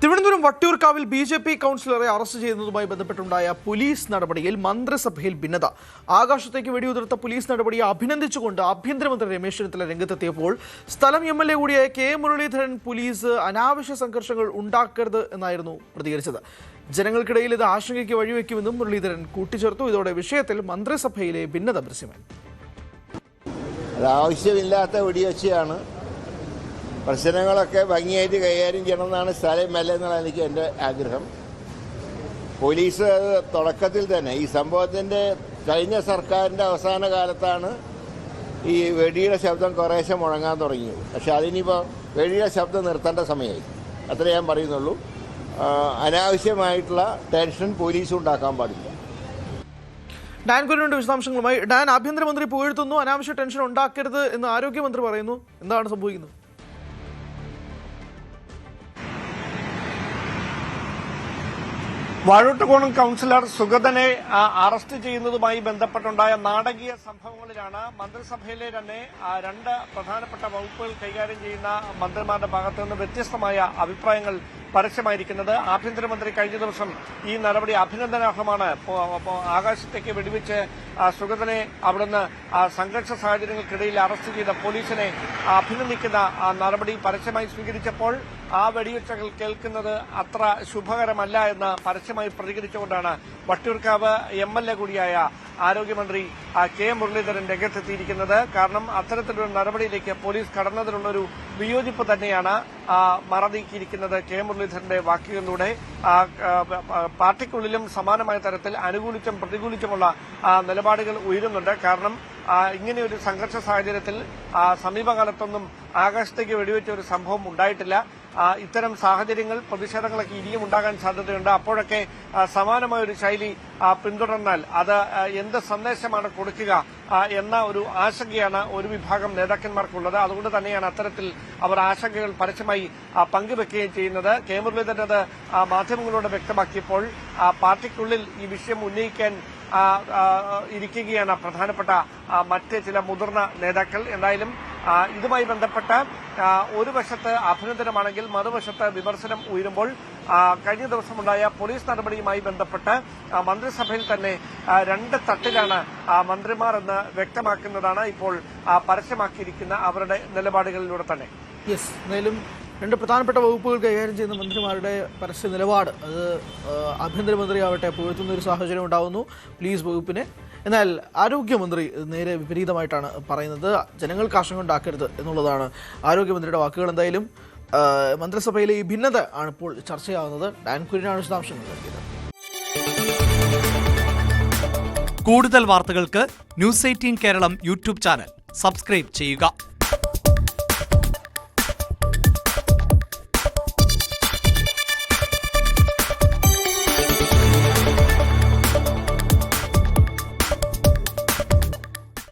തിരുവനന്തപുരം വട്ടിയൂർക്കാവിൽ BJP. കൗൺസിലറെ arrest ചെയ്യുന്നതുമായി ബന്ധപ്പെട്ടുണ്ടായ police നടപടിയിൽ മന്ത്രിസഭയിൽ ഭിന്നത. ആകാശത്തേക്ക് വെടിയുതിർത്ത പോലീസ് നടപടിയെ അഭിനന്ദിച്ചുകൊണ്ട് ആഭ്യന്തരമന്ത്രി രമേശ് ചെന്നിത്തല രംഗത്തെത്തിയപ്പോൾ സ്ഥലം എം.എൽ.എ. കൂടിയായ കെ മുരളീധരൻ പോലീസ് അനാവശ്യ സംഘർഷങ്ങൾ ഉണ്ടാക്കരുത് എന്നായിരുന്നു പ്രതികരിച്ചത്. ജനങ്ങൾക്കിടയിൽ ഇത് ആശങ്കയ്ക്ക് വഴിവെക്കുമെന്നും മുരളീധരൻ കൂട്ടിച്ചേർത്തു. ഇതോടെ വിഷയത്തിൽ മന്ത്രിസഭയിലെ ഭിന്നത ദൃശ്യമായി. ആവശ്യമില്ലാത്ത വെടിവെച്ചാണ് പ്രശ്നങ്ങളൊക്കെ ഭംഗിയായിട്ട് കൈകാര്യം ചെയ്യണമെന്നാണ് സ്ഥലം എം.എൽ.എ. എന്നുള്ള എനിക്ക് എൻ്റെ ആഗ്രഹം. പോലീസ് തുടക്കത്തിൽ തന്നെ ഈ സംഭവത്തിൻ്റെ കഴിഞ്ഞ സർക്കാരിൻ്റെ അവസാന കാലത്താണ് ഈ വെടിയുടെ ശബ്ദം കുറേശ്ശെ മുഴങ്ങാൻ തുടങ്ങിയത്. പക്ഷെ അതിനിപ്പോൾ വെടിയുടെ ശബ്ദം നിർത്തേണ്ട സമയമായി, അത്രേ ഞാൻ പറയുന്നുള്ളൂ. അനാവശ്യമായിട്ടുള്ള ടെൻഷൻ പോലീസ് ഉണ്ടാക്കാൻ പാടില്ല. ഡാൻ കുര്യനുണ്ട് വിശദാംശങ്ങളുമായി. ഡാൻ, ആഭ്യന്തരമന്ത്രി പുകഴ്ത്തുന്നു, അനാവശ്യ ടെൻഷൻ ഉണ്ടാക്കരുത് എന്ന് ആരോഗ്യമന്ത്രി പറയുന്നു. എന്താണ് സംഭവിക്കുന്നത്? വാഴൂട്ടുകോണം കൗൺസിലർ സുഗതനെ അറസ്റ്റ് ചെയ്യുന്നതുമായി ബന്ധപ്പെട്ടുണ്ടായ നാടകീയ സംഭവങ്ങളിലാണ് മന്ത്രിസഭയിലെ തന്നെ രണ്ട് പ്രധാനപ്പെട്ട വകുപ്പുകൾ കൈകാര്യം ചെയ്യുന്ന മന്ത്രിമാരുടെ ഭാഗത്തു നിന്ന് വ്യത്യസ്തമായ അഭിപ്രായങ്ങൾ പരസ്യമായിരിക്കുന്നത്. ആഭ്യന്തരമന്ത്രി കഴിഞ്ഞ ദിവസം ഈ നടപടി അഭിനന്ദനാർഹമാണ്, ആകാശത്തേക്ക് വെടിവെച്ച് സുഗതനെ അവിടുന്ന് സംഘർഷ സാഹചര്യങ്ങൾക്കിടയിൽ അറസ്റ്റ് ചെയ്ത പോലീസിനെ അഭിനന്ദിക്കുന്ന നടപടി പരസ്യമായി സ്വീകരിച്ചപ്പോൾ ആ വെടിവെച്ചകൾ കേൾക്കുന്നത് അത്ര ശുഭകരമല്ല എന്ന് പരസ്യമായി പ്രതികരിച്ചുകൊണ്ടാണ് വട്ടിയൂർക്കാവ് എം.എൽ.എ. കൂടിയായ ആരോഗ്യമന്ത്രി കെ മുരളീധരൻ രംഗത്തെത്തിയിരിക്കുന്നത്. കാരണം അത്തരത്തിലൊരു നടപടിയിലേക്ക് പോലീസ് കടന്നതിനുള്ളൊരു വിയോജിപ്പ് തന്നെയാണ് മറനീക്കിയിരിക്കുന്നത് കെ മുരളീധരന്റെ വാക്കുകളിലൂടെ. പാർട്ടിക്കുള്ളിലും സമാനമായ തരത്തിൽ അനുകൂലിച്ചും പ്രതികൂലിച്ചുമുള്ള നിലപാടുകൾ ഉയരുന്നുണ്ട്. കാരണം ഇങ്ങനെയൊരു സംഘർഷ സാഹചര്യത്തിൽ സമീപകാലത്തൊന്നും ആകാശത്തേക്ക് വെടിവെച്ച ഒരു സംഭവം ഉണ്ടായിട്ടില്ല. ഇത്തരം സാഹചര്യങ്ങൾ പ്രതിഷേധങ്ങളൊക്കെ ഇനിയും ഉണ്ടാകാൻ സാധ്യതയുണ്ട്. അപ്പോഴൊക്കെ സമാനമായ ഒരു ശൈലി പിന്തുടർന്നാൽ അത് എന്ത് സന്ദേശമാണ് കൊടുക്കുക എന്ന ഒരു ആശങ്കയാണ് ഒരു വിഭാഗം നേതാക്കന്മാർക്കുള്ളത്. അതുകൊണ്ട് തന്നെയാണ് അത്തരത്തിൽ അവർ ആശങ്കകൾ പരസ്യമായി പങ്കുവെക്കുകയും ചെയ്യുന്നത്. കെ മുരളീധരൻ അത് മാധ്യമങ്ങളോട് വ്യക്തമാക്കിയപ്പോൾ പാർട്ടിക്കുള്ളിൽ ഈ വിഷയം ഉന്നയിക്കാൻ ഇരിക്കുകയാണ് പ്രധാനപ്പെട്ട മറ്റ് ചില മുതിർന്ന നേതാക്കൾ. എന്തായാലും ഇതുമായി ബന്ധപ്പെട്ട് ഒരു വശത്ത് അഭിനന്ദനമാണെങ്കിൽ മറുവശത്ത് വിമർശനം ഉയരുമ്പോൾ കഴിഞ്ഞ ദിവസമുണ്ടായ പോലീസ് നടപടിയുമായി ബന്ധപ്പെട്ട് മന്ത്രിസഭയിൽ തന്നെ രണ്ട് തട്ടിലാണ് മന്ത്രിമാർ എന്ന് വ്യക്തമാക്കുന്നതാണ് ഇപ്പോൾ പരസ്യമാക്കിയിരിക്കുന്ന അവരുടെ നിലപാടുകളിലൂടെ തന്നെ. എന്തായാലും രണ്ട് പ്രധാനപ്പെട്ട വകുപ്പുകൾ കൈകാര്യം ചെയ്യുന്ന മന്ത്രിമാരുടെ പരസ്യ നിലപാട് അത് ആഭ്യന്തരമന്ത്രി ആവട്ടെ പുകഴ്ത്തുന്ന ഒരു സാഹചര്യം ഉണ്ടാകുന്നു പോലീസ് വകുപ്പിനെ. എന്നാൽ ആരോഗ്യമന്ത്രി നേരെ വിപരീതമായിട്ടാണ് പറയുന്നത്. ജനങ്ങൾക്ക് ആശങ്ക ഉണ്ടാക്കരുത് എന്നുള്ളതാണ് ആരോഗ്യമന്ത്രിയുടെ വാക്കുകൾ. എന്തായാലും മന്ത്രിസഭയിലെ ഈ ഭിന്നത ആണ് ഇപ്പോൾ ചർച്ചയാവുന്നത്. ഡാൻ കുര്യനാണ് വിശദാംശങ്ങൾ നൽകിയത്. കൂടുതൽ വാർത്തകൾക്ക് news 18 Keralam YouTube channel subscribe ചെയ്യുക.